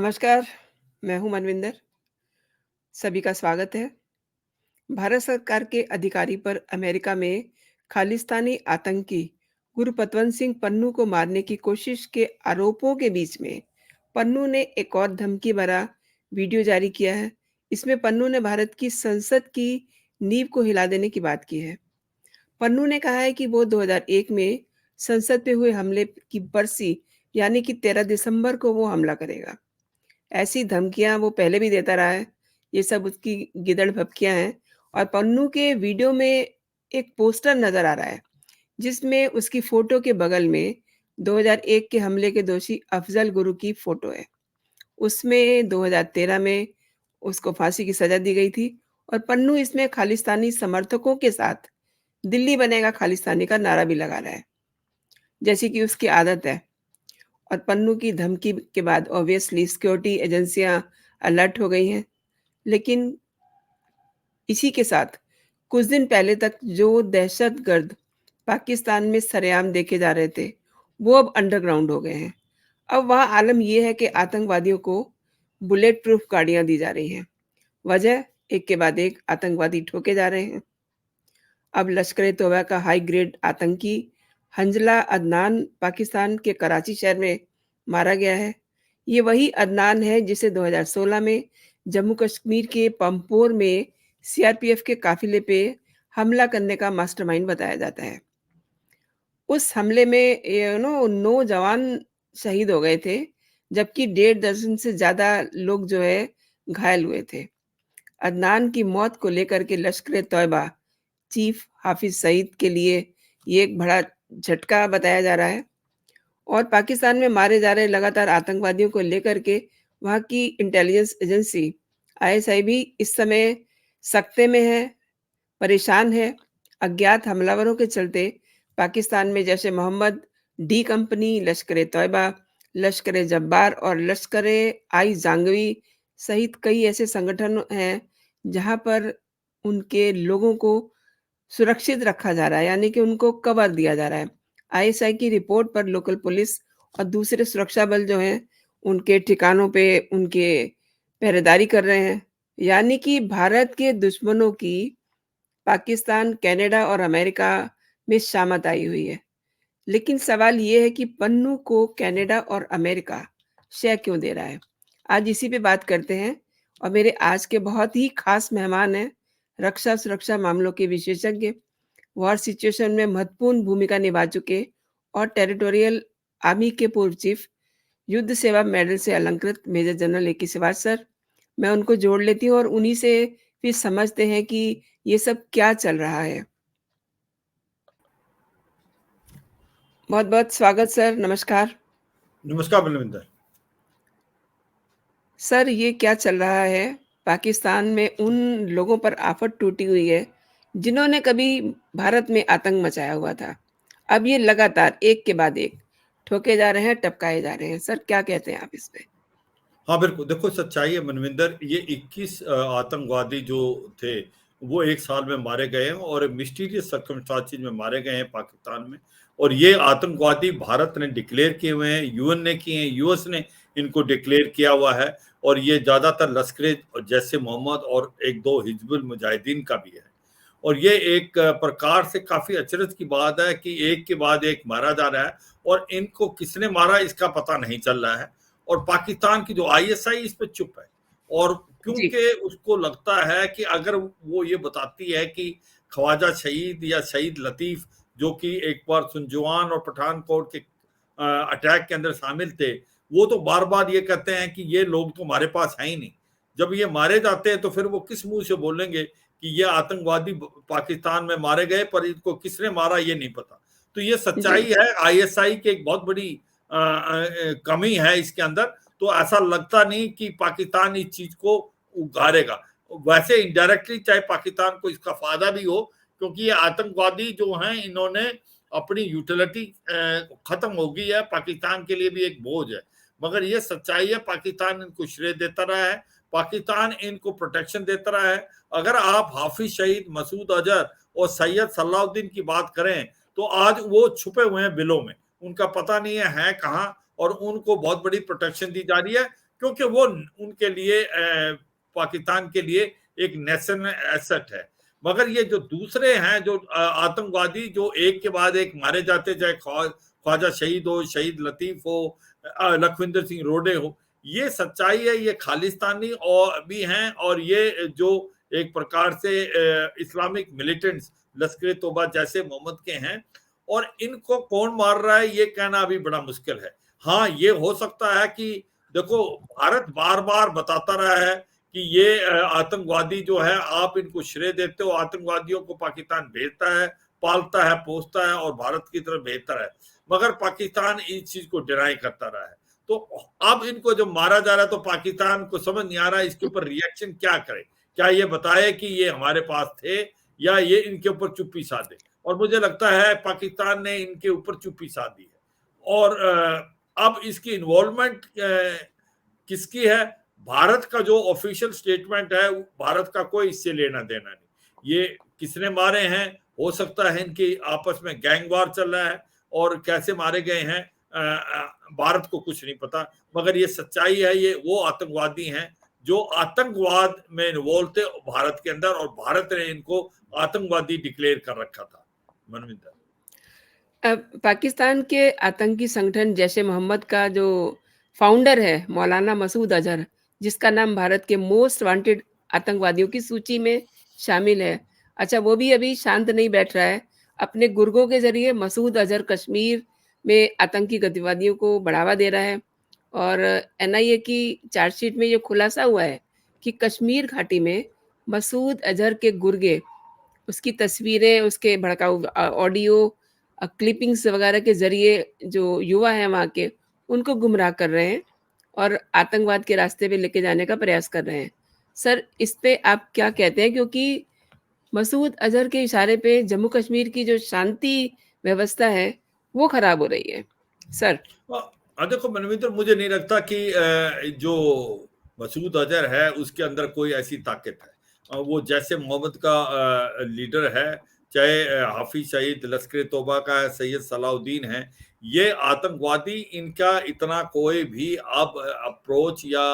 नमस्कार, मैं हूँ मनविंदर। सभी का स्वागत है। भारत सरकार के अधिकारी पर अमेरिका में खालिस्तानी आतंकी गुरपतवंत सिंह पन्नू को मारने की कोशिश के आरोपों के बीच में पन्नू ने एक और धमकी भरा वीडियो जारी किया है। इसमें पन्नू ने भारत की संसद की नींव को हिला देने की बात की है। पन्नू ने कहा है कि वो 2001 में संसद पे हुए हमले की बरसी यानी कि 13 दिसंबर को वो हमला करेगा। ऐसी धमकियाँ वो पहले भी देता रहा है। ये सब उसकी गिदड़-भभकियाँ हैं और पन्नू के वीडियो में एक पोस्टर नज़र आ रहा है, जिसमें उसकी फ़ोटो के बगल में 2001 के हमले के दोषी अफ़ज़ल गुरु की फ़ोटो है। उसमें 2013 में उसको फांसी की सज़ा दी गई थी और पन्नू इसमें खालिस्तानी समर्थकों के साथ दिल्ली बनेगा खालिस्तानी का नारा भी लगा रहा है, जैसी कि उसकी आदत है। और पन्नू की धमकी के बाद ऑब्वियसली सिक्योरिटी एजेंसियां अलर्ट हो गई हैं। लेकिन इसी के साथ कुछ दिन पहले तक जो दहशतगर्द पाकिस्तान में सरेआम देखे जा रहे थे, वो अब अंडरग्राउंड हो गए हैं। अब वहाँ आलम ये है कि आतंकवादियों को बुलेट प्रूफ गाड़ियां दी जा रही हैं। वजह एक के बाद एक आतंकवादी ठोके जा रहे हैं। अब लश्कर-ए-तौबा का हाई ग्रेड आतंकी हंजला अदनान पाकिस्तान के कराची शहर में मारा गया है। ये वही अदनान है जिसे 2016 में जम्मू कश्मीर के पंपोर में सीआरपीएफ के काफ़िले पे हमला करने का मास्टरमाइंड बताया जाता है। उस हमले में 9 जवान शहीद हो गए थे, जबकि डेढ़ दर्जन से ज़्यादा लोग जो है घायल हुए थे। अदनान की मौत को लेकर के लश्कर-ए-तौबा चीफ हाफिज़ सईद के लिए ये एक बड़ा झटका बताया जा रहा है और पाकिस्तान में मारे जा रहे लगातार आतंकवादियों को लेकर के वहाँ की इंटेलिजेंस एजेंसी आईएसआई भी इस समय सकते में है, परेशान है। अज्ञात हमलावरों के चलते पाकिस्तान में जैसे मोहम्मद डी कंपनी, लश्कर-ए-तौबा, लश्कर-ए-जब्बार और लश्कर-ए-आई-ज़ांगवी सहित कई ऐसे संगठन हैं, जहाँ पर उनके लोगों को सुरक्षित रखा जा रहा है, यानी कि उनको कवर दिया जा रहा है। आईएसआई की रिपोर्ट पर लोकल पुलिस और दूसरे सुरक्षा बल जो हैं, उनके ठिकानों पे उनके पहरेदारी कर रहे हैं। यानी कि भारत के दुश्मनों की पाकिस्तान, कनाडा और अमेरिका में शामत आई हुई है। लेकिन सवाल ये है कि पन्नू को कनाडा और अमेरिका शय क्यों दे रहा है? आज इसी पे बात करते हैं और मेरे आज के बहुत ही खास मेहमान हैं, रक्षा सुरक्षा मामलों के विशेषज्ञ, वॉर सिचुएशन में महत्वपूर्ण भूमिका निभा चुके और टेरिटोरियल आर्मी के पूर्व चीफ, युद्ध सेवा मेडल से अलंकृत major general A K. Shivaj sir. मैं उनको जोड़ लेती हूँ और उन्हीं से फिर समझते हैं कि ये सब क्या चल रहा है। बहुत-बहुत स्वागत सर, नमस्कार। नमस्कार बलविंदर। सर ये क्या चल रहा है? पाकिस्तान में उन लोगों पर आफ़त टूटी हुई है, जिन्होंने कभी भारत में आतंक मचाया हुआ था। अब ये लगातार एक के बाद एक ठोके जा रहे हैं, टपकाए जा रहे हैं। सर क्या कहते हैं आप इस पे? हाँ, बिल्कुल। देखो सच्चाई है मनविंदर, ये 21 आतंकवादी जो थे, वो 1 साल में मारे गए हैं और मिस्टीरियस सर्कमस्टांसेस में मारे गए हैं पाकिस्तान में। और ये आतंकवादी भारत ने डिक्लेयर किए हुए हैं, यूएन ने किए हैं, यूएस ने इनको डिक्लेयर किया हुआ है और ये ज़्यादातर लश्कर जैसे मोहम्मद और 1-2 हिजबुल मुजाहिदीन का भी है। और ये एक प्रकार से काफ़ी अचरज की बात है कि एक के बाद एक मारा जा रहा है और इनको किसने मारा इसका पता नहीं चल रहा है। और पाकिस्तान की जो आईएसआई इस पे चुप है और जी, क्योंकि उसको लगता है कि अगर वो ये बताती है कि ख्वाजा शहीद या शहीद लतीफ जो कि एक बार सुंजवान और पठानकोट के अटैक के अंदर शामिल थे, वो तो बार बार ये कहते हैं कि ये लोग तो हमारे पास है ही नहीं। जब ये मारे जाते हैं तो फिर वो किस मुंह से बोलेंगे कि ये आतंकवादी पाकिस्तान में मारे गए पर इनको किसने मारा ये नहीं पता। तो ये जी। सच्चाई है, आईएसआई की एक बहुत बड़ी कमी है इसके अंदर। तो ऐसा लगता नहीं कि पाकिस्तान इस चीज को उगारेगा। वैसे इनडायरेक्टली चाहे पाकिस्तान को इसका फायदा भी हो, क्योंकि ये आतंकवादी जो हैं इन्होंने अपनी यूटिलिटी खत्म हो गई है, पाकिस्तान के लिए भी एक बोझ है। मगर ये सच्चाई है, पाकिस्तान इनको श्रेय देता रहा है, पाकिस्तान इनको प्रोटेक्शन देता रहा है। अगर आप हाफिज सईद, मसूद अजहर और सैयद सलाउद्दीन की बात करें तो आज वो छुपे हुए हैं बिलों में, उनका पता नहीं है कहाँ, और उनको बहुत बड़ी प्रोटेक्शन दी जा रही है क्योंकि वो उनके लिए पाकिस्तान के लिए एक नेशनल एसेट है। मगर ये जो दूसरे हैं जो आतंकवादी जो एक के बाद एक मारे जाते, चाहे ख्वाजा शहीद हो, शहीद लतीफ हो, लखविंदर सिंह रोडे हो, ये सच्चाई है, ये खालिस्तानी और भी हैं, और ये जो एक प्रकार से इस्लामिक मिलिटेंट्स लश्कर तोबा जैसे मोहम्मद के हैं, और इनको कौन मार रहा है ये कहना अभी बड़ा मुश्किल है। हाँ, ये हो सकता है कि देखो, भारत बार बार बताता रहा है कि ये आतंकवादी जो है, आप इनको श्रेय देते हो, आतंकवादियों को पाकिस्तान भेजता है, पालता है, पोसता है और भारत की तरफ भेजता है, मगर पाकिस्तान इस चीज को डिनाई करता रहा है। तो अब इनको जो मारा जा रहा है, तो पाकिस्तान को समझ नहीं आ रहा है इसके ऊपर रिएक्शन क्या करे। क्या ये बताए कि ये हमारे पास थे, या ये इनके ऊपर चुप्पी साधे? और मुझे लगता है पाकिस्तान ने इनके ऊपर चुप्पी साधी है। और अब इसकी इन्वॉल्वमेंट किसकी है? भारत का जो ऑफिशियल स्टेटमेंट है, भारत का कोई इससे लेना देना नहीं। ये किसने मारे हैं, हो सकता है इनकी आपस में गैंग वार चल रहा है, और कैसे मारे गए हैं भारत को कुछ नहीं पता। मगर ये सच्चाई है, ये वो आतंकवादी हैं जो आतंकवाद में इन्वॉल्व थे भारत के अंदर, और भारत ने इनको आतंकवादी डिक्लेयर कर रखा था। मनविंदर, पाकिस्तान के आतंकी संगठन जैश-ए मोहम्मद का जो फाउंडर है मौलाना मसूद अजहर, जिसका नाम भारत के मोस्ट वांटेड आतंकवादियों की सूची में शामिल है। अच्छा, वो भी अभी शांत नहीं बैठ रहा है। अपने गुर्गों के ज़रिए मसूद अजहर कश्मीर में आतंकी गतिविधियों को बढ़ावा दे रहा है, और एनआईए की चार्जशीट में ये खुलासा हुआ है कि कश्मीर घाटी में मसूद अजहर के गुर्गे, उसकी तस्वीरें, उसके भड़काऊ ऑडियो क्लिपिंग्स वगैरह के ज़रिए जो युवा हैं वहाँ के, उनको गुमराह कर रहे हैं और आतंकवाद के रास्ते पे लेके जाने का प्रयास कर रहे हैं। सर, इस पे आप क्या कहते हैं? क्योंकि मसूद अज़हर के इशारे पे जम्मू कश्मीर की जो शांति व्यवस्था है, वो खराब हो रही है। सर। देखो मनविंदर, मुझे नहीं लगता कि जो मसूद अजहर है उसके अंदर कोई ऐसी ताकत है। वो जैसे मोहम्मद का लीडर है, चाहे हाफिज सईद लश्कर तोबा का है, सैयद सलाउद्दीन है, ये आतंकवादी, इनका इतना कोई भी अब अप्रोच या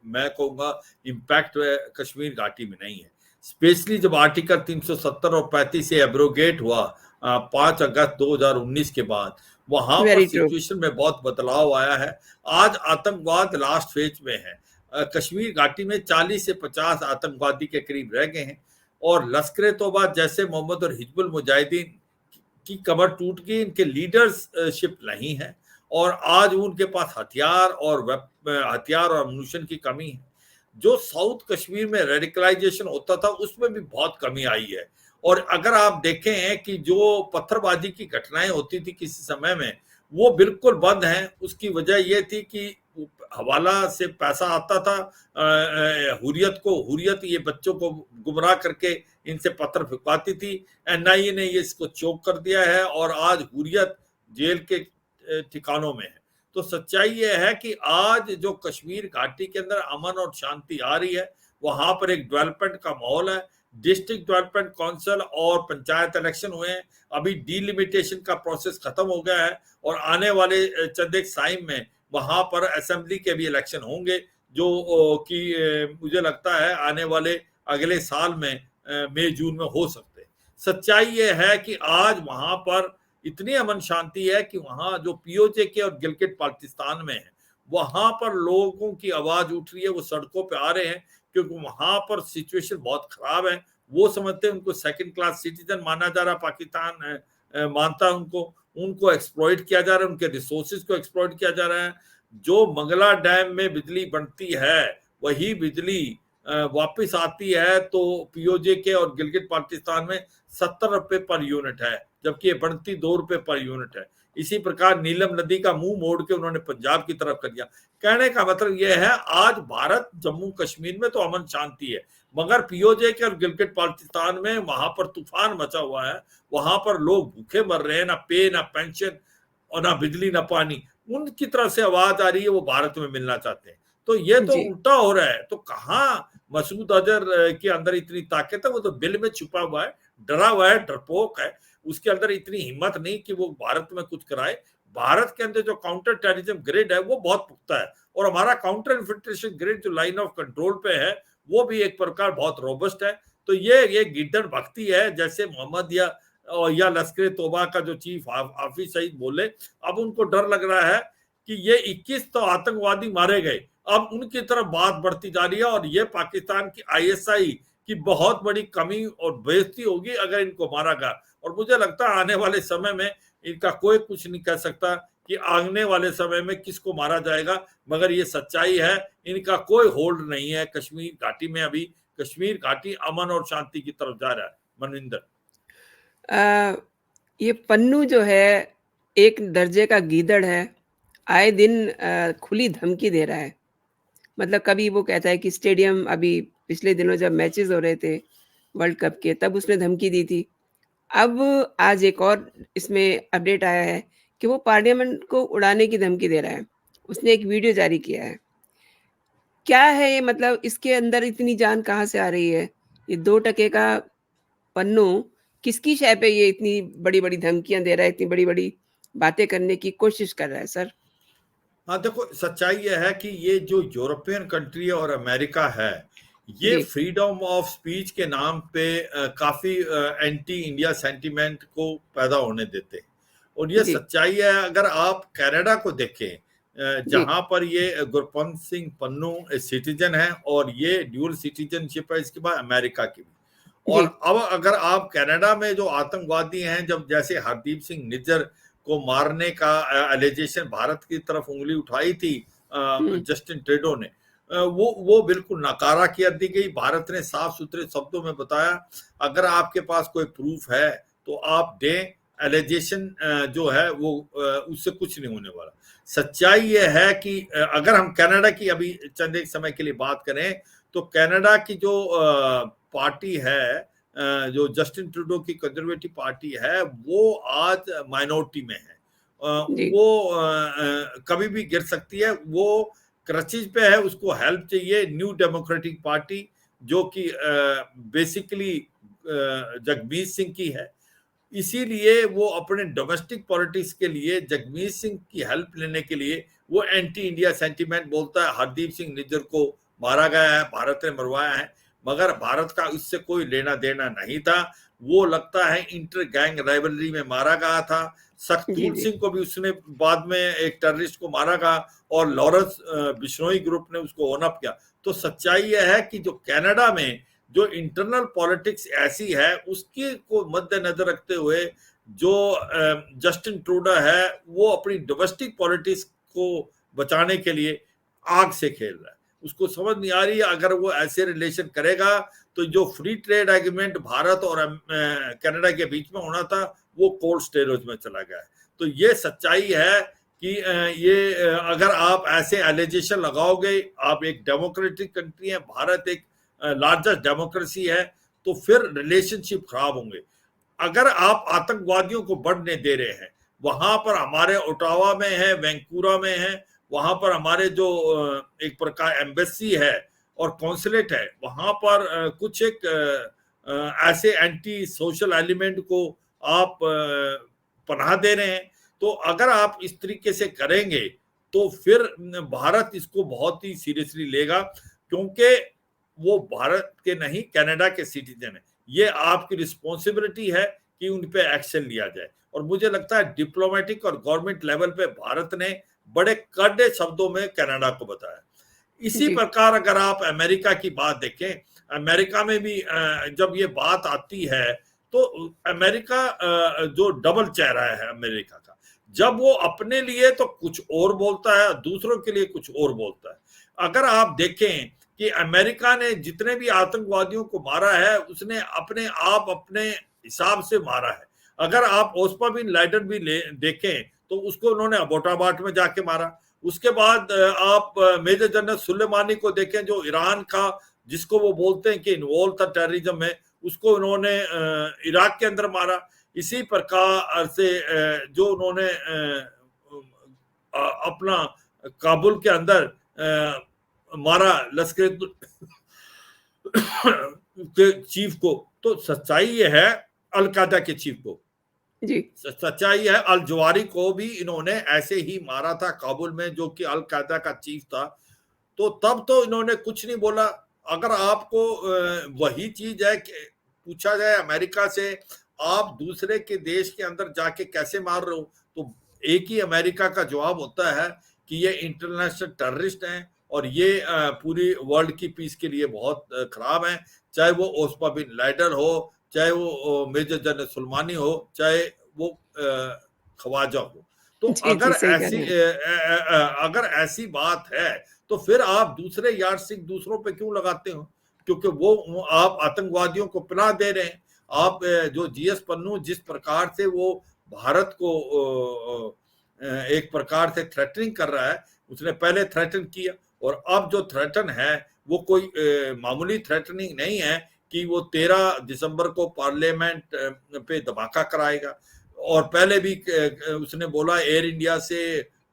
मैं कहूँगा इम्पैक्ट कश्मीर घाटी में नहीं है। स्पेशली जब आर्टिकल 370 और 35 से एब्रोगेट हुआ 5 अगस्त 2019 के बाद, वहां पर सिचुएशन में बहुत बदलाव आया है। आज आतंकवाद लास्ट फेज में है। कश्मीर घाटी में 40 से 50 आतंकवादी के करीब रह गए हैं, और लश्कर तोबा जैसे मोहम्मद और हिजबुल मुजाहिदीन की कमर टूट गई, इनके लीडरशिप नहीं है, और आज उनके पास हथियार और अम्यूनिशन की कमी है। जो साउथ कश्मीर में रेडिकलाइजेशन होता था उसमें भी बहुत कमी आई है। और अगर आप देखें कि जो पत्थरबाजी की घटनाएं होती थी किसी समय में, वो बिल्कुल बंद हैं। उसकी वजह ये थी कि हवाला से पैसा आता था हुर्रियत ये बच्चों को गुमराह करके इनसे पत्थर फिकवाती थी। एनआईए ने ये इसको चोक कर दिया है, और आज हुर्रियत जेल के ठिकानों में है। तो सच्चाई ये है कि आज जो कश्मीर घाटी के अंदर अमन और शांति आ रही है, वहां पर एक डेवलपमेंट का माहौल है। डिस्ट्रिक्ट डेवलपमेंट काउंसिल और पंचायत इलेक्शन हुए हैं, अभी डिलिमिटेशन का प्रोसेस खत्म हो गया है, और आने वाले चंद एक टाइम में वहां पर असेंबली के भी इलेक्शन होंगे, जो कि मुझे लगता है आने वाले अगले साल में मई जून में हो सकते हैं। सच्चाई ये है कि आज वहां पर इतनी अमन शांति है कि वहां जो पीओजे के और गिलगित बाल्टिस्तान में है, वहां पर लोगों की आवाज उठ रही है, वो सड़कों पे आ रहे हैं, क्योंकि वहां पर सिचुएशन बहुत खराब है। वो समझते हैं उनको सेकंड क्लास सिटीजन माना जा रहा, पाकिस्तान मानता है उनको एक्सप्लॉइट किया जा रहा है, उनके रिसोर्सेज को एक्सप्लॉइट किया जा रहा है। जो मंगला डैम में बिजली बनती है, वही बिजली वापस आती है, तो पीओजे के और गिलगित बाल्टिस्तान में 70 रुपए पर यूनिट है, जबकि ये बढ़ती 2 रुपए पर यूनिट है। इसी प्रकार नीलम नदी का मुंह मोड़ के उन्होंने पंजाब की तरफ कर दिया। कहने का मतलब यह है, आज भारत जम्मू कश्मीर में तो अमन शांति है, मगर पीओजे के और गिलगित बाल्टिस्तान में वहां पर तूफान मचा हुआ है। वहां पर लोग भूखे मर रहे हैं, ना पे ना पेंशन और ना बिजली ना पानी। उनकी तरफ से आवाज आ रही है, वो भारत में मिलना चाहते हैं। तो ये तो उल्टा हो रहा है। तो कहाँ मसूद अजहर के अंदर इतनी ताकत है? वो तो बिल में छुपा हुआ है, डरा हुआ है, डरपोक है। उसके अंदर इतनी हिम्मत नहीं कि वो भारत में कुछ कराए। भारत के अंदर जो काउंटर टेररिज्म ग्रिड है वो बहुत पुख्ता है, और हमारा काउंटर इन्फिल्ट्रेशन ग्रिड जो लाइन ऑफ कंट्रोल पे है वो भी एक प्रकार बहुत रोबस्ट है। तो ये गिद्दड़ भक्ति है, जैसे मोहम्मद या लश्कर तोबा का जो चीफ हाफिज सईद बोले, अब उनको डर लग रहा है कि ये 21 तो आतंकवादी मारे गए, अब उनकी तरफ बात बढ़ती जा रही है, और ये पाकिस्तान की आईएसआई की बहुत बड़ी कमी और बेइज्जती होगी अगर इनको मारा गया। और मुझे लगता है आने वाले समय में इनका कोई कुछ नहीं कह सकता कि आने वाले समय में किसको मारा जाएगा, मगर ये सच्चाई है, इनका कोई होल्ड नहीं है कश्मीर घाटी में। अभी कश्मीर घाटी अमन और शांति की तरफ जा रहा है। मनविंदर, ये पन्नू जो है एक दर्जे का गीदड़ है, आए दिन खुली धमकी दे रहा है। मतलब कभी वो कहता है कि स्टेडियम, अभी पिछले दिनों जब मैचेस हो रहे थे वर्ल्ड कप के, तब उसने धमकी दी थी। अब आज एक और इसमें अपडेट आया है कि वो पार्लियामेंट को उड़ाने की धमकी दे रहा है। उसने एक वीडियो जारी किया है। क्या है ये, मतलब इसके अंदर इतनी जान कहाँ से आ रही है? ये 2 टके का पन्नू किसकी शय पे ये इतनी बड़ी-बड़ी धमकियाँ दे रहा है, इतनी बड़ी-बड़ी बातें करने की कोशिश कर रहा है सर? हाँ देखो, सच्चाई यह है कि ये जो यूरोपियन कंट्री और अमेरिका है, ये जी, फ्रीडम ऑफ स्पीच के नाम पे काफी एंटी इंडिया सेंटिमेंट को पैदा होने देते हैं। और ये जी, सच्चाई है, अगर आप कनाडा को देखें, जी, जहां पर ये गुरपंत सिंह पन्नू सिटीजन है, और ये ड्यूल सिटीजनशिप है इसके बाद अमेरिका की भी। और जी। अब अगर आप कनाडा में जो आतंकवादी हैं, जब जैसे हरदीप सिंह निज्जर को मारने का एलिगेशन भारत की तरफ उंगली उठाई थी हुँ, जस्टिन ट्रूडो ने, वो बिल्कुल नकारा किया दी गई। भारत ने साफ सुथरे शब्दों में बताया, अगर आपके पास कोई प्रूफ है तो आप दें, एलिगेशन जो है वो उससे कुछ नहीं होने वाला। सच्चाई ये है कि अगर हम कनाडा की अभी चंद एक समय के लिए बात करें, तो कनाडा की जो पार्टी है, जो जस्टिन ट्रूडो की कंजर्वेटिव पार्टी है, वो आज माइनॉरिटी में है। जी, वो कभी भी गिर सकती है। वो क्रचिज पे है, उसको हेल्प चाहिए। न्यू डेमोक्रेटिक पार्टी जो कि बेसिकली जगमीत सिंह की है, इसीलिए वो अपने डोमेस्टिक पॉलिटिक्स के लिए जगमीत सिंह की हेल्प लेने के लिए वो एंटी इंडिया सेंटीमेंट बोलता है। हरदीप सिंह निज्जर को मारा गया है, भारत ने मरवाया है, मगर भारत का इससे कोई लेना देना नहीं था। वो लगता है इंटर गैंग राइवलरी में मारा गया था। जी, सखतूल जी, सिंह को भी उसने बाद में एक टेररिस्ट को मारा गया, और लॉरेंस बिश्नोई ग्रुप ने उसको ओन अप किया। तो सच्चाई यह है कि जो कनाडा में जो इंटरनल पॉलिटिक्स ऐसी है, उसके को मद्देनजर रखते हुए जो जस्टिन ट्रूडो है, वो अपनी डोमेस्टिक पॉलिटिक्स को बचाने के लिए आग से खेल रहा है। उसको समझ नहीं आ रही है, अगर वो ऐसे रिलेशन करेगा तो जो फ्री ट्रेड एग्रीमेंट भारत और कनाडा के बीच में होना था, वो कोल्ड स्टोरेज में चला गया है। तो ये सच्चाई है कि अगर आप ऐसे एलिगेशन लगाओगे, आप एक डेमोक्रेटिक कंट्री है, भारत एक लार्जेस्ट डेमोक्रेसी है, तो फिर रिलेशनशिप खराब होंगे। अगर आप आतंकवादियों को बढ़ने दे रहे हैं, वहां पर हमारे ओटावा में है, वैंकूरा में है, वहां पर हमारे जो एक प्रकार एम्बेसी है और कॉन्सुलेट है, वहां पर कुछ एक ऐसे एंटी सोशल एलिमेंट को आप पनाह दे रहे हैं। तो अगर आप इस तरीके से करेंगे तो फिर भारत इसको बहुत ही सीरियसली लेगा, क्योंकि वो भारत के नहीं, कनाडा के सिटीजन है। ये आपकी रिस्पॉन्सिबिलिटी है कि उन पे एक्शन लिया जाए। और मुझे लगता है डिप्लोमेटिक और गवर्नमेंट लेवल पे भारत ने बड़े कड़े शब्दों में कनाडा को बताया। इसी जी, प्रकार अगर आप अमेरिका की बात देखें, अमेरिका में भी जब ये बात आती है, तो अमेरिका जो डबल चेहरा है अमेरिका का, जब वो अपने लिए तो कुछ और बोलता है, दूसरों के लिए कुछ और बोलता है। अगर आप देखें कि अमेरिका ने जितने भी आतंकवादियों को मारा है, उसने अपने आप अपने हिसाब से मारा है। अगर आप ओस्मा बिन लादेन भी देखें, तो उसको उन्होंने अबोटाबाद में जाके मारा। उसके बाद आप मेजर जनरल सुलेमानी को देखें, जो ईरान का, जिसको वो बोलते हैं कि इन्वॉल्व था टेररिज्म में, उसको उन्होंने इराक के अंदर मारा। इसी प्रकार से जो उन्होंने अपना काबुल के अंदर मारा लश्कर के चीफ को। तो सच्चाई ये है, अलकायदा के चीफ को। जी। सच्चाई है, अल जवारी को भी इन्होंने ऐसे ही मारा था काबुल में, जो कि अल कायदा का चीफ था। तो तब तो इन्होंने कुछ नहीं बोला। अगर आपको वही चीज है कि पूछा जाए अमेरिका से, आप दूसरे के देश के अंदर जाके कैसे मार रहे हो, तो एक ही अमेरिका का जवाब होता है कि ये इंटरनेशनल टेररिस्ट हैं और ये पूरी वर्ल्ड की पीस के लिए बहुत खराब हैं। चाहे वो ओस्मा बिन लादेन हो, चाहे वो मेजर जनरल सुलेमानी हो, चाहे वो ख्वाजा हो। तो जी, जी, सही कह रहे हैं। अगर ऐसी बात है, तो फिर आप दूसरे यार्डस्टिक दूसरों पे क्यों लगाते हो? क्योंकि वो आप आतंकवादियों को पनाह दे रहे हैं। आप जो जीएस पन्नू जिस प्रकार से वो भारत को एक प्रकार से थ्रेटनिंग कर रहा है, उसने पहले थ्रेटन किया और अब जो थ्रेटन है वो कोई मामूली थ्रेटनिंग नहीं है कि वो 13 दिसंबर को पार्लियामेंट पे धमाका कराएगा। और पहले भी उसने बोला एयर इंडिया से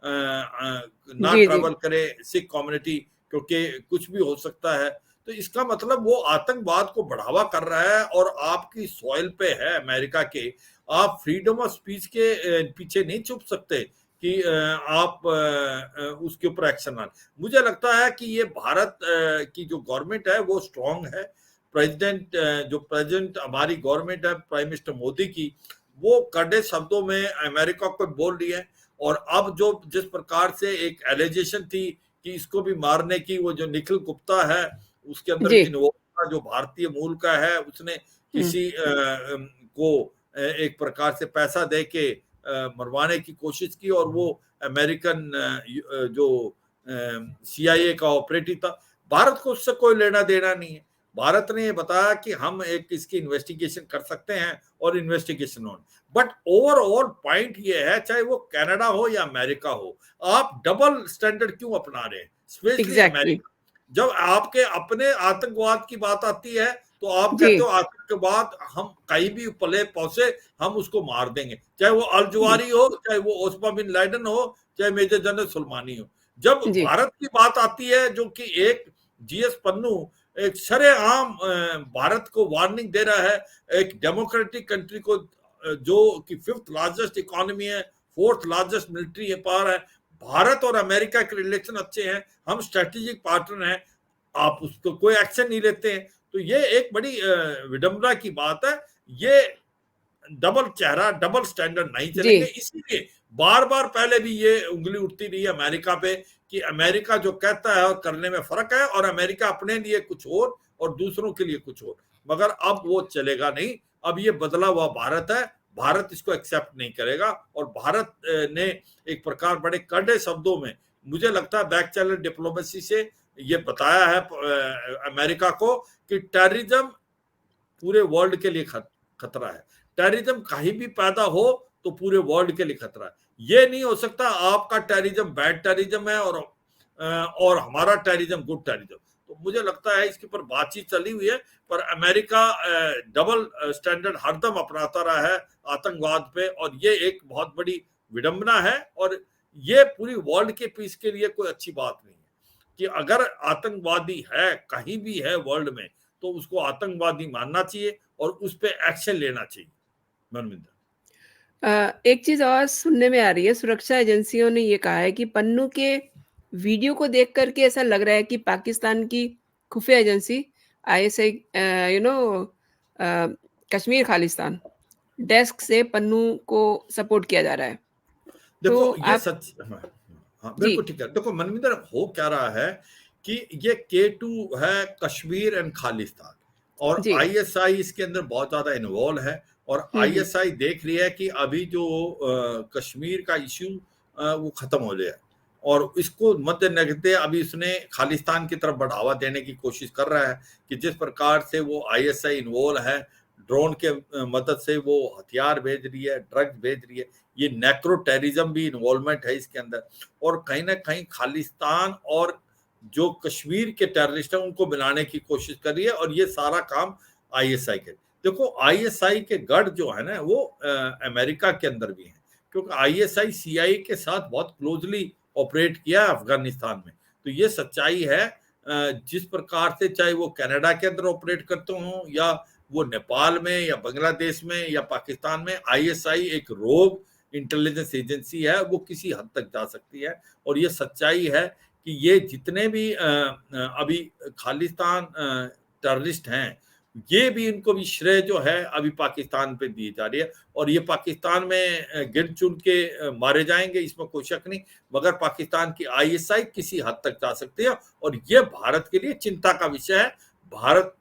ना जी, जी। ट्रैवल करे सिख कम्युनिटी, क्योंकि कुछ भी हो सकता है। तो इसका मतलब वो आतंकवाद को बढ़ावा कर रहा है और आपकी सॉइल पे है अमेरिका के। आप फ्रीडम ऑफ स्पीच के पीछे नहीं छुप सकते कि आप उसके ऊपर एक्शन ना। मुझे लगता है कि ये भारत की जो गवर्नमेंट है वो स्ट्रांग है। जो प्रेसिडेंट हमारी गवर्नमेंट है प्राइम मिनिस्टर मोदी की, वो कड़े शब्दों में अमेरिका को बोल रही है। और अब जो जिस प्रकार से एक एलिगेशन थी कि इसको भी मारने की, वो जो निखिल गुप्ता है उसके अंदर जी। इन्वॉल्व, जो भारतीय मूल का है, उसने हुँ। किसी को एक प्रकार से पैसा दे के मरवाने की कोशिश की और वो अमेरिकन जो सीआईए का ऑपरेटिव था। भारत को उससे कोई लेना देना नहीं है। भारत ने ये बताया कि हम एक इसकी इन्वेस्टिगेशन कर सकते हैं और investigation on. But overall point ये है, चाहे वो कनाडा हो या अमेरिका हो, आप डबल स्टैंडर्ड क्यों अपना रहे हैं, स्पेशली एग्ज़ैक्टली। अमेरिका। जब आपके अपने आतंकवाद की बात आती है तो आप जी। कहते हो आतंकवाद हम कहीं भी पले पहुंचे हम उसको मार देंगे, चाहे वो अल जी, जवारी हो, चाहे वो ओस्मा बिन लादेन हो, चाहे मेजर जनरल सुलेमानी हो। जब जी, भारत की बात आती है, जो कि एक जीएस पन्नू एक सरेआम भारत को वार्निंग दे रहा है, एक डेमोक्रेटिक कंट्री को, जो कि फिफ्थ लार्जेस्ट इकोनॉमी है, फोर्थ लार्जेस्ट मिलिट्री पावर है। भारत और अमेरिका के रिलेशन अच्छे हैं, हम स्ट्रेटेजिक पार्टनर हैं, आप उसको कोई एक्शन नहीं लेते हैं। तो ये एक बड़ी विडंबना की बात है। ये डबल चेहरा, डबल स्टैंडर्ड नहीं जी, चलेंगे। इसीलिए बार बार पहले भी ये उंगली उठती रही है अमेरिका पे कि अमेरिका जो कहता है और करने में फर्क है, और अमेरिका अपने लिए कुछ और दूसरों के लिए कुछ और। मगर अब वो चलेगा नहीं। अब ये बदला हुआ भारत है, भारत इसको एक्सेप्ट नहीं करेगा। और भारत ने एक प्रकार बड़े कड़े शब्दों में, मुझे लगता है बैक चैनल डिप्लोमेसी से ये बताया है अमेरिका को कि टेररिज्म पूरे वर्ल्ड के लिए खतरा है। टेररिज्म कहीं भी पैदा हो तो पूरे वर्ल्ड के लिए खतरा है। ये नहीं हो सकता आपका टेररिज्म बैड टेररिज्म है और हमारा टेररिज्म गुड टेररिज्म। तो मुझे लगता है इसके ऊपर बातचीत चली हुई है, पर अमेरिका डबल स्टैंडर्ड हरदम अपनाता रहा है आतंकवाद पे, और ये एक बहुत बड़ी विडंबना है। और ये पूरी वर्ल्ड के पीस के लिए कोई अच्छी बात नहीं है कि अगर आतंकवादी है कहीं भी है वर्ल्ड में, तो उसको आतंकवादी मानना चाहिए और उस पे एक्शन लेना चाहिए। मनविंदर। एक चीज़ और सुनने में आ रही है, सुरक्षा एजेंसियों ने ये कहा है कि पन्नू के वीडियो को देख कर के ऐसा लग रहा है कि पाकिस्तान की खुफ़िया agency ISI you know uh, Kashmir Khalistan desk से पन्नू को सपोर्ट किया जा रहा है। तो देखो ये आप सच, हाँ, हाँ, जी, बिल्कुल ठीक है। देखो मनविंदर, हो क्या रहा है कि ये K2 है कश्मीर एंड खालिस्तान, और जी। आईएसआई इसके अंदर बहुत ज्यादा इन्वॉल्व है। और हुँ, हुँ। आईएसआई देख रही है कि अभी जो कश्मीर का इश्यू वो खत्म हो जाए, और इसको मद्देनजर रखते अभी उसने खालिस्तान की तरफ बढ़ावा देने की कोशिश कर रहा है कि जिस प्रकार से वो आईएसआई इन्वॉल्व है, ड्रोन के मदद से वो हथियार भेज रही है, ड्रग्स भेज रही है। ये नेक्रो टेररिज्म भी इन्वॉल्वमेंट है इसके अंदर। और कहीं ना कहीं खालिस्तान और जो कश्मीर के टेररिस्ट हैं उनको मिलाने की कोशिश कर रही है, और ये सारा काम आईएसआई के। देखो आईएसआई के गढ़ जो है ना वो अमेरिका के अंदर भी है, क्योंकि आईएसआई सीआईए के साथ बहुत क्लोजली ऑपरेट किया है अफगानिस्तान में। तो ये सच्चाई है। जिस प्रकार से चाहे वो कनाडा के अंदर ऑपरेट करते हो या वो नेपाल में या बांग्लादेश में या पाकिस्तान में आईएसआई एक रोग इंटेलिजेंस एजेंसी है, वो किसी हद तक जा सकती है। और ये सच्चाई है कि ये जितने भी अभी खालिस्तान टेररिस्ट हैं, ये भी इनको भी श्रेय जो है अभी पाकिस्तान पे दी जा रही है। और ये पाकिस्तान में गिन चुन के मारे जाएंगे, इसमें कोई शक नहीं, मगर पाकिस्तान की आईएसआई किसी हद तक जा सकती है और ये भारत के लिए चिंता का विषय है। भारत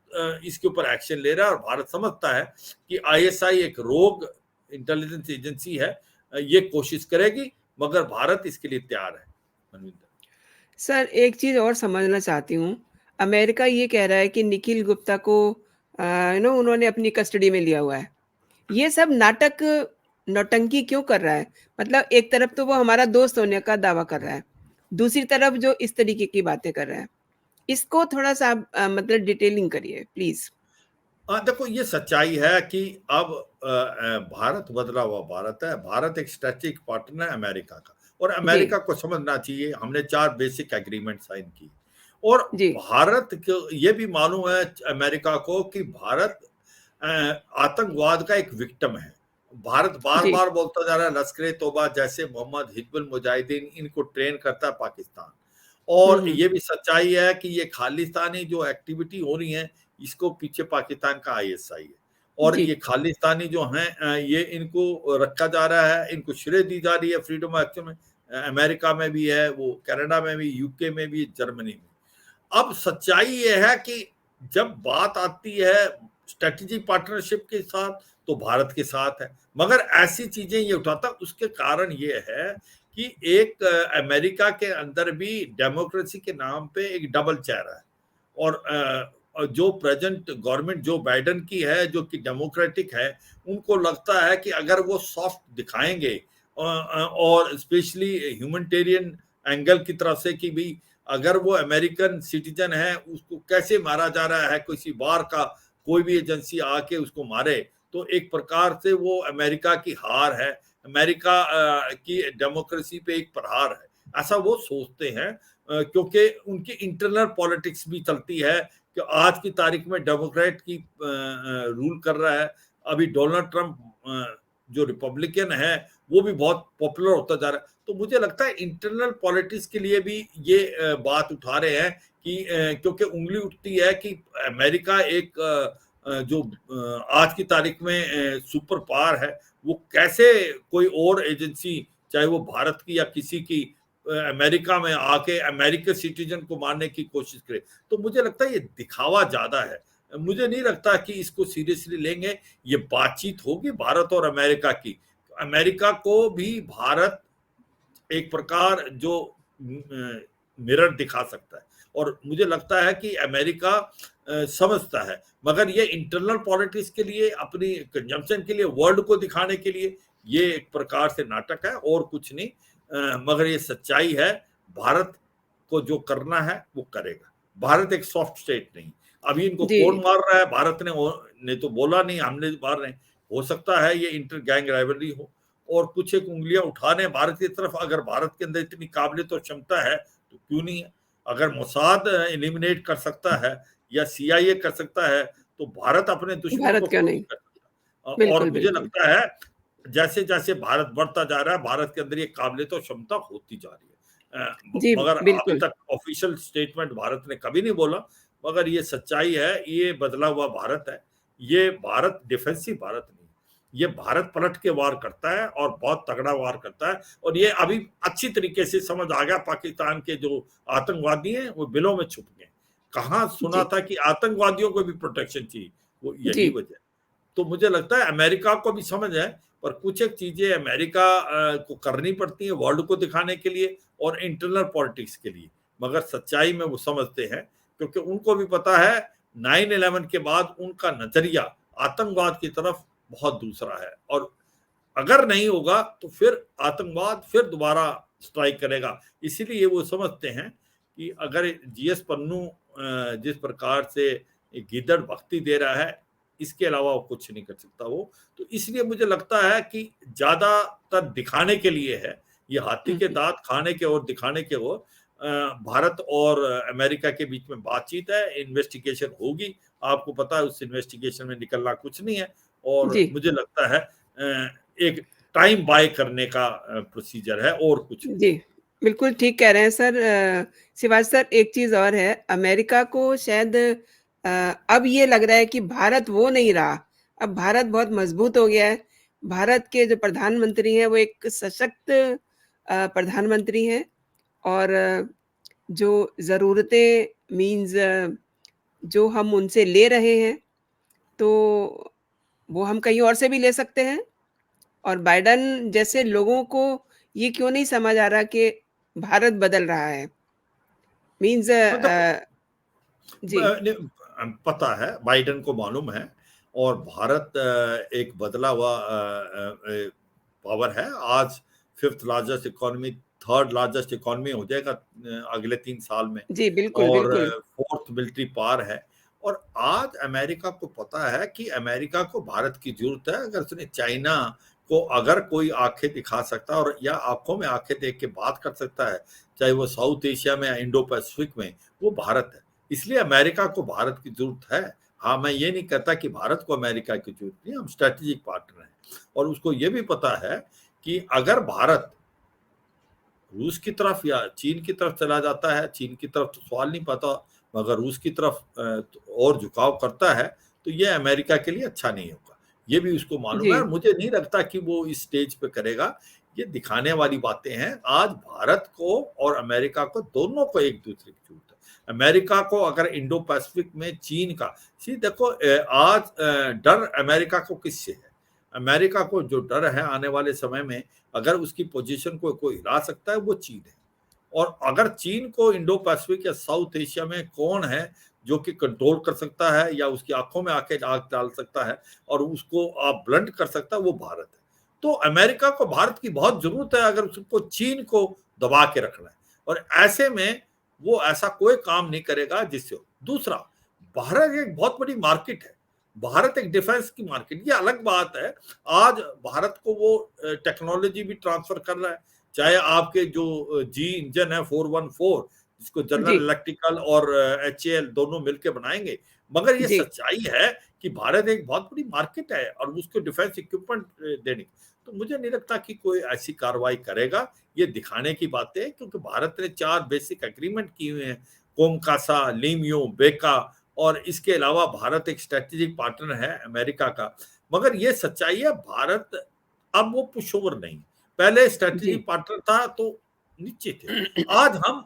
इसके ऊपर एक्शन ले रहा है और भारत समझता है कि आईएसआई एक रोग इंटेलिजेंस एजेंसी है, ये कोशिश करेगी, मगर भारत इसके लिए तैयार है। मनविंदर। सर, एक चीज़ और समझना चाहती हूँ। अमेरिका ये कह रहा है कि निखिल गुप्ता को उन्होंने अपनी कस्टडी में लिया हुआ है। ये सब नाटक, नौटंकी क्यों कर रहा है? मतलब एक तरफ तो वो हमारा दोस्त होने का दावा कर रहा है, दूसरी तरफ जो इस तरीके की बातें कर रहा है। इसको थोड़ा-सा आप मतलब डिटेलिंग करिए प्लीज़। देखो ये सच्चाई है कि अब भारत बदला हुआ भारत है। भारत एक स्ट्रेटेजिक पार्टनर है अमेरिका का, और जी, अमेरिका को समझना चाहिए हमने 4 बेसिक एग्रीमेंट साइन की, और जी, भारत को ये भी मालूम है अमेरिका को कि भारत अ, आतंकवाद का एक विक्टिम है। भारत जी। बार-बार बोलता जा रहा है लश्कर ए तौबा जैसे मोहम्मद हिजबुल मुजाहिदीन इनको ट्रेन करता है पाकिस्तान। हुँ, और हुँ। ये भी सच्चाई है कि ये खालिस्तानी जो एक्टिविटी हो रही है, इसको पीछे पाकिस्तान का आईएसआई है। और जी, ये खालिस्तानी जो हैं ये इनको रखा जा रहा है, इनको श्रेय दी जा रही है फ्रीडम ऑफ एक्शन में। अमेरिका में भी है, वो कनाडा में भी, यूके में भी, जर्मनी में। अब सच्चाई ये है कि जब बात आती है स्ट्रेटेजिक पार्टनरशिप के साथ, तो भारत के साथ है, मगर ऐसी चीजें ये उठाता, उसके कारण ये है कि एक अमेरिका के अंदर भी डेमोक्रेसी के नाम पे एक डबल चेहरा है। और जो प्रेजेंट गवर्नमेंट जो बाइडेन की है, जो कि डेमोक्रेटिक है, उनको लगता है कि अगर वो सॉफ्ट दिखाएंगे और स्पेशली ह्यूमैनिटेरियन एंगल की तरफ से कि भाई अगर वो अमेरिकन सिटीजन है, उसको कैसे मारा जा रहा है, किसी बार का कोई भी एजेंसी आके उसको मारे, तो एक प्रकार से वो अमेरिका की हार है, अमेरिका की डेमोक्रेसी पे एक प्रहार है, ऐसा वो सोचते हैं। क्योंकि उनकी इंटरनल पॉलिटिक्स भी चलती है कि आज की तारीख में डेमोक्रेट की रूल कर रहा है। अभी डोनाल्ड ट्रंप जो रिपब्लिकन है, वो भी बहुत पॉपुलर होता जा रहा है। तो मुझे लगता है इंटरनल पॉलिटिक्स के लिए भी ये बात उठा रहे हैं कि क्योंकि उंगली उठती है कि अमेरिका एक जो आज की तारीख में सुपर पावर है, वो कैसे कोई और एजेंसी, चाहे वो भारत की या किसी की, अमेरिका में आके अमेरिकन सिटीजन को मारने की कोशिश करे। तो मुझे लगता है ये दिखावा ज्यादा है, मुझे नहीं लगता कि इसको सीरियसली लेंगे। ये बातचीत होगी भारत और अमेरिका की, अमेरिका को भी भारत एक प्रकार जो मिरर दिखा सकता है, और मुझे लगता है कि अमेरिका समझता है, मगर ये इंटरनल पॉलिटिक्स के लिए, अपनी कंजम्पशन के लिए, वर्ल्ड को दिखाने के लिए ये एक प्रकार से नाटक है और कुछ नहीं। मगर ये सच्चाई है, भारत को जो करना है वो करेगा। भारत एक सॉफ्ट स्टेट नहीं। अभी इनको जी। कौन मार रहा है, भारत ने तो बोला नहीं हमने मार रहे हैं। हो सकता है ये इंटर गैंग राइवलरी हो और कुछ एक उंगलियां उठाने भारत की तरफ। अगर भारत के अंदर इतनी काबिलियत और क्षमता है तो क्यों नहीं है। अगर मोसाद एलिमिनेट कर सकता है या सीआईए कर सकता है, तो भारत अपने दुश्मन को भारत क्यों क्यों नहीं नहीं? कर सकता। और बिल्कुल, मुझे बिल्कुल। लगता है जैसे जैसे भारत बढ़ता जा रहा है, भारत के अंदर ये काबिलियत और क्षमता होती जा रही है। जी, मगर अभी बिल्कुल। तक ऑफिशियल स्टेटमेंट भारत ने कभी नहीं बोला, मगर ये सच्चाई है, ये बदला हुआ भारत है। ये भारत डिफेंसिव भारत नहीं, ये भारत पलट के वार करता है और बहुत तगड़ा वार करता है। और ये अभी अच्छी तरीके से समझ आ गया, पाकिस्तान के जो आतंकवादी हैं वो बिलों में छुप गए। कहाँ सुना जी, था कि आतंकवादियों को भी प्रोटेक्शन चाहिए, वो यही जी, वजह। तो मुझे लगता है अमेरिका को भी समझ है, पर कुछ एक चीजें अमेरिका को करनी पड़ती है वर्ल्ड को दिखाने के लिए और इंटरनल पॉलिटिक्स के लिए, मगर सच्चाई में वो समझते हैं, क्योंकि उनको भी पता है 9/11 के बाद उनका नजरिया आतंकवाद की तरफ बहुत दूसरा है। और अगर नहीं होगा तो फिर आतंकवाद फिर दोबारा स्ट्राइक करेगा। इसीलिए वो समझते हैं कि अगर जीएस पन्नू जिस प्रकार से गिदड़ भक्ति दे रहा है, इसके अलावा वो कुछ नहीं कर सकता वो। तो इसलिए मुझे लगता है कि ज्यादातर दिखाने के लिए है, ये हाथी हुँ, के हुँ। दांत खाने के और दिखाने के वो। भारत और अमेरिका के बीच में बातचीत है, इन्वेस्टिगेशन होगी, आपको पता है उस इन्वेस्टिगेशन में निकलना कुछ नहीं है और जी, मुझे लगता है एक टाइम बाय करने का प्रोसीजर है और कुछ नहीं। जी। बिल्कुल ठीक कह रहे हैं सर। शिवाजी सर, एक चीज़ और है, अमेरिका को शायद अब ये लग रहा है कि भारत वो नहीं रहा, अब भारत बहुत मज़बूत हो गया है। भारत के जो प्रधानमंत्री हैं, वो एक सशक्त प्रधानमंत्री हैं और जो ज़रूरतें जो हम उनसे ले रहे हैं, तो वो हम कहीं और से भी ले सकते हैं। और बाइडेन जैसे लोगों को ये क्यों नहीं समझ आ रहा कि भारत बदल रहा है? मीन्स हाँ, देखो जी, पता है बाइडेन को मालूम है और भारत एक बदला हुआ पावर है। आज fifth largest economy, third largest economy हो जाएगा अगले 3 साल में जी, बिल्कुल, और बिल्कुल। फोर्थ मिलिट्री पावर है। और आज अमेरिका को पता है कि अमेरिका को भारत की जरूरत है। अगर उसने चाइना को अगर कोई आंखें दिखा सकता है और या आंखों में आंखें देख के बात कर सकता है, चाहे वो साउथ एशिया में या इंडो पैसिफिक में, वो भारत है। इसलिए अमेरिका को भारत की जरूरत है। हाँ, मैं ये नहीं कहता कि भारत को अमेरिका की जरूरत नहीं, हम स्ट्रेटेजिक पार्टनर हैं। और उसको ये भी पता है कि अगर भारत रूस की तरफ या चीन की तरफ चला जाता है, चीन की तरफ तो सवाल नहीं पता, मगर रूस की तरफ और झुकाव करता है, तो ये अमेरिका के लिए अच्छा नहीं होगा। ये भी उसको मालूम जी, है और मुझे नहीं लगता कि वो इस स्टेज पे करेगा। ये दिखाने वाली बातें हैं। आज भारत को और अमेरिका को, दोनों को एक दूसरे की जरूरत है। अमेरिका को अगर इंडो पैसिफिक में चीन का, सी देखो आज डर अमेरिका को किससे है? अमेरिका को जो डर है आने वाले समय में, अगर उसकी पोजीशन को कोई हिला सकता है, वो चीन है। और अगर चीन को इंडो पैसिफिक या साउथ एशिया में कौन है जो कि कंट्रोल कर सकता है या उसकी आंखों में आके आग डाल सकता है और उसको आप ब्लंट कर सकता है, वो भारत है। तो अमेरिका को भारत की बहुत जरूरत है अगर उसको चीन को दबा के रखना है। और ऐसे में वो ऐसा कोई काम नहीं करेगा जिससे हो। दूसरा, भारत एक बहुत बड़ी मार्केट है। भारत एक डिफेंस की मार्केट, ये अलग बात है। आज भारत को वो टेक्नोलॉजी भी ट्रांसफर कर रहा है, चाहे आपके जो जी इंजन है 414, जिसको जी, जनरल इलेक्ट्रिकल और एचएएल दोनों मिलकर बनाएंगे। मगर ये जी, सच्चाई है कि भारत एक बहुत बड़ी मार्केट है और उसको डिफेंस इक्विपमेंट देने की। तो मुझे नहीं लगता कि कोई ऐसी कार्रवाई करेगा। ये दिखाने की बातें है क्योंकि भारत ने 4 बेसिक एग्रीमेंट किए हुए हैं, कोमकासा, लीमियो, बेका, और इसके अलावा भारत एक स्ट्रेटेजिक पार्टनर है अमेरिका का। मगर ये सच्चाई है, भारत अब वो पुश ओवर नहीं, पहले जी। स्ट्रेटेजिक पार्टनर था तो नीचे थे। आज हम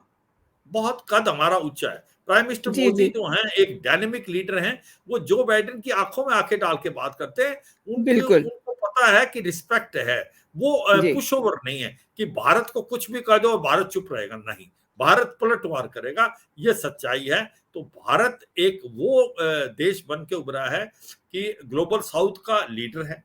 बहुत कद हमारा ऊंचा है। प्राइम मिनिस्टर जी, मोदी जी, जो हैं एक डायनेमिक लीडर हैं। वो जो बाइडेन की आंखों में आंखें डाल के बात करते हैं। उनके बिल्कुल। उनको पता है कि रिस्पेक्ट है। वो जी, पुश ओवर नहीं है कि भारत को कुछ भी कह दो और भारत चुप रहेगा, नहीं। भारत पलटवार करेगा, ये सच्चाई है। तो भारत एक वो देश बन के उभरा है कि ग्लोबल साउथ का लीडर है।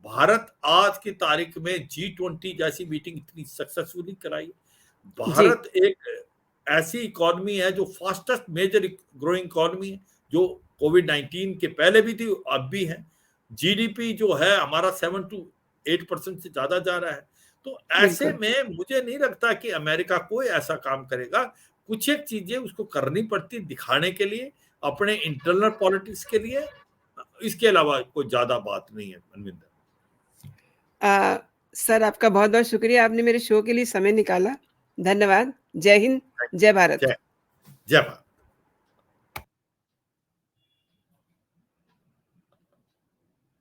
भारत आज की तारीख में G20 जैसी मीटिंग इतनी सक्सेसफुली कराई। जी, भारत एक ऐसी इकोनॉमी है जो फास्टेस्ट मेजर ग्रोइंग इकोनॉमी है, जो कोविड-19 के पहले भी थी, अब भी है। जीडीपी जो है हमारा 7 टू 8% से ज्यादा जा रहा है। तो ऐसे बिल्कुल। में मुझे नहीं लगता कि अमेरिका कोई ऐसा काम करेगा। कुछ एक चीजें उसको करनी पड़ती दिखाने के लिए, अपने इंटरनल पॉलिटिक्स के लिए। इसके अलावा कोई ज्यादा बात नहीं है मनविंदर। अ, सर, आपका बहुत-बहुत शुक्रिया, आपने मेरे शो के लिए समय निकाला। धन्यवाद। जय हिंद, जय भारत। जय जय भारत।